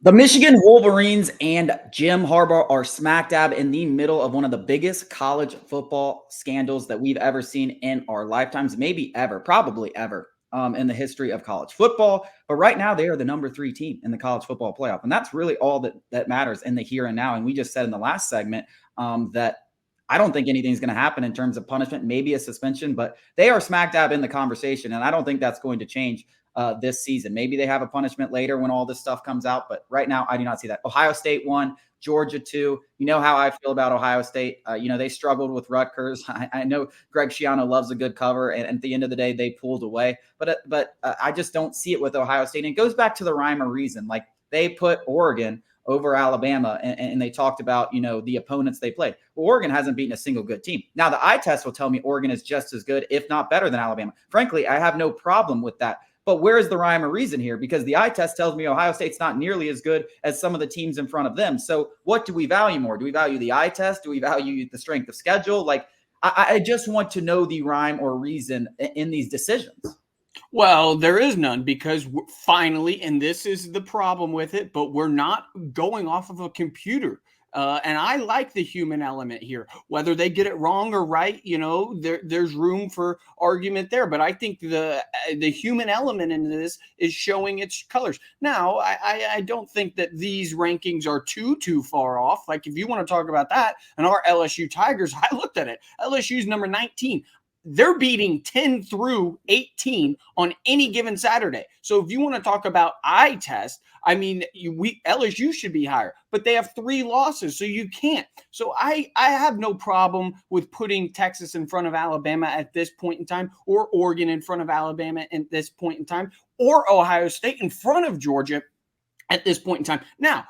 The Michigan Wolverines and Jim Harbaugh are smack dab in the middle of one of the biggest college football scandals that we've ever seen in our lifetimes, maybe ever, probably ever, in the history of college football. But right now, they are the number 3 team in the college football playoff, and that's really all that matters in the here and now. And we just said in the last segment that I don't think anything's going to happen in terms of punishment, maybe a suspension, but they are smack dab in the conversation, and I don't think that's going to change this season. Maybe they have a punishment later when all this stuff comes out, but right now I do not see that. Ohio State won, Georgia 2. You know how I feel about Ohio State. They struggled with Rutgers. I know Greg Schiano loves a good cover, and at the end of the day, they pulled away. But I just don't see it with Ohio State. And it goes back to the rhyme or reason. Like they put Oregon over Alabama, and they talked about, the opponents they played. Well, Oregon hasn't beaten a single good team. Now, the eye test will tell me Oregon is just as good, if not better than Alabama. Frankly, I have no problem with that. But where is the rhyme or reason here? Because the eye test tells me Ohio State's not nearly as good as some of the teams in front of them. So what do we value more? Do we value the eye test? Do we value the strength of schedule? Like, I just want to know the rhyme or reason in these decisions. Well, there is none because finally, and this is the problem with it, but we're not going off of a computer. And I like the human element here, whether they get it wrong or right. There's room for argument there. But I think the human element in this is showing its colors. Now, I don't think that these rankings are too far off. Like if you want to talk about that, and our LSU Tigers, I looked at it. LSU's number 19. They're beating 10 through 18 on any given Saturday. So if you want to talk about eye test, I mean, LSU should be higher, but they have 3 losses, so you can't. So I have no problem with putting Texas in front of Alabama at this point in time, or Oregon in front of Alabama at this point in time, or Ohio State in front of Georgia at this point in time. Now,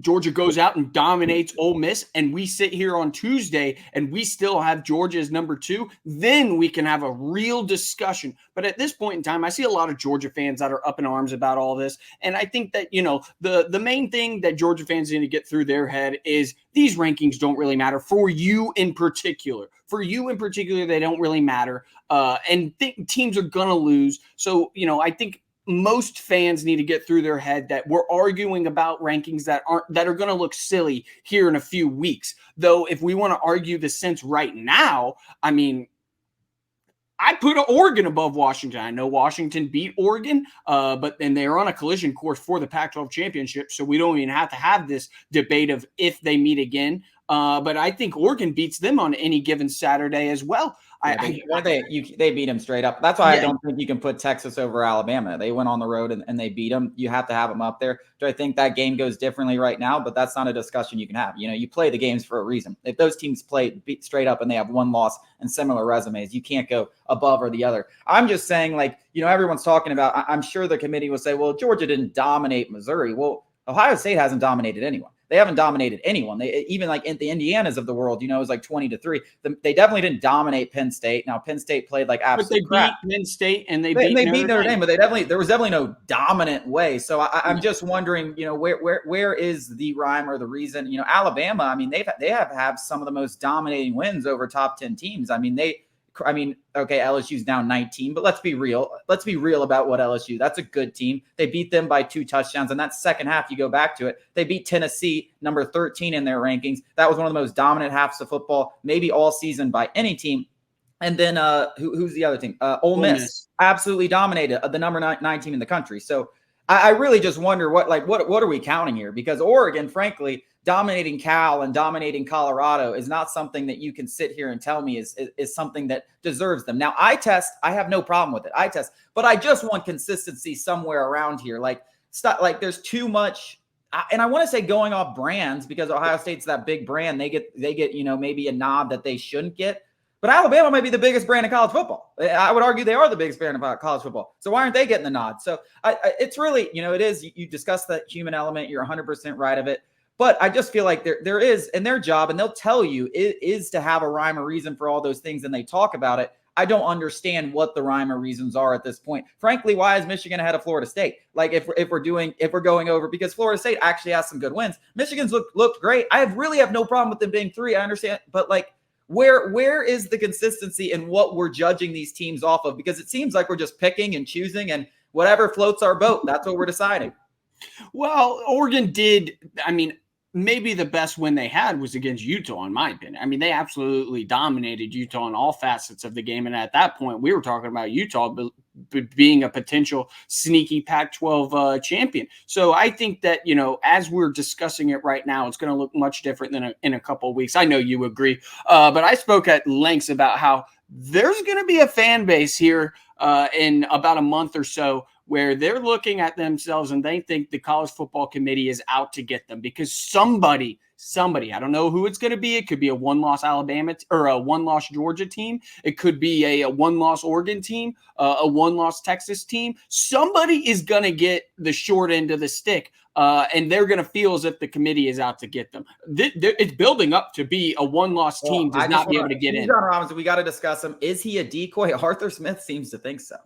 Georgia goes out and dominates Ole Miss, and we sit here on Tuesday and we still have Georgia as number 2, then we can have a real discussion. But at this point in time, I see a lot of Georgia fans that are up in arms about all this. And I think that, the main thing that Georgia fans need to get through their head is these rankings don't really matter for you in particular. For you in particular, they don't really matter. And teams are going to lose. So, I think most fans need to get through their head that we're arguing about rankings that are going to look silly here in a few weeks. Though, if we want to argue the sense right now, I mean, I put Oregon above Washington. I know Washington beat Oregon, but they're on a collision course for the Pac-12 championship, so we don't even have to have this debate of if they meet again. But I think Oregon beats them on any given Saturday as well. They beat them straight up. That's why I don't think you can put Texas over Alabama. They went on the road and they beat them. You have to have them up there. Do I think that game goes differently right now? But that's not a discussion you can have. You play the games for a reason. If those teams beat straight up and they have 1 loss and similar resumes, you can't go above or the other. I'm just saying, everyone's talking about, I'm sure the committee will say, well, Georgia didn't dominate Missouri. Well, Ohio State hasn't dominated anyone. They haven't dominated anyone. They even in the Indianas of the world, it was like 20-3. They definitely didn't dominate Penn State. Now Penn State played like absolute crap. Beat Penn State and they beat Notre Dame, but there was definitely no dominant way. So I'm just wondering, where is the rhyme or the reason? Alabama. I mean, they have some of the most dominating wins over top 10 teams. Okay, LSU's down 19, but let's be real. Let's be real about what LSU. That's a good team. They beat them by 2 touchdowns. And that second half, you go back to it, they beat Tennessee, number 13 in their rankings. That was one of the most dominant halves of football, maybe all season by any team. And then who's the other team? Ole Miss absolutely dominated the number 9 team in the country. So I really just wonder what are we counting here? Because Oregon, frankly, dominating Cal and dominating Colorado is not something that you can sit here and tell me is something that deserves them. Now, eye test, I have no problem with it. Eye test, but I just want consistency somewhere around here. There's too much, and I want to say going off brands because Ohio State's that big brand. They get maybe a nod that they shouldn't get. But Alabama might be the biggest brand in college football. I would argue they are the biggest brand of college football. So why aren't they getting the nod? So it's really, it is, you discuss that human element. You're 100% right of it. But I just feel like there is, and their job, and they'll tell you, it is to have a rhyme or reason for all those things, and they talk about it. I don't understand what the rhyme or reasons are at this point. Frankly, why is Michigan ahead of Florida State? If we're going over, because Florida State actually has some good wins. Michigan's looked great. I really have no problem with them being 3. I understand, but where is the consistency in what we're judging these teams off of? Because it seems like we're just picking and choosing, and whatever floats our boat, that's what we're deciding. Well, Oregon did. I mean, maybe the best win they had was against Utah, in my opinion. I mean, they absolutely dominated Utah in all facets of the game. And at that point, we were talking about Utah being a potential sneaky Pac 12 champion. So I think that, as we're discussing it right now, it's going to look much different than in a couple of weeks. I know you agree. But I spoke at lengths about how there's going to be a fan base here in about a month or so where they're looking at themselves and they think the college football committee is out to get them because somebody, I don't know who it's going to be. It could be a one-loss Alabama or a one-loss Georgia team. It could be a one-loss Oregon team, a one-loss Texas team. Somebody is going to get the short end of the stick. And they're going to feel as if the committee is out to get them. It's building up to be a one-loss team does not be able to get in. John Robinson, we got to discuss him. Is he a decoy? Arthur Smith seems to think so.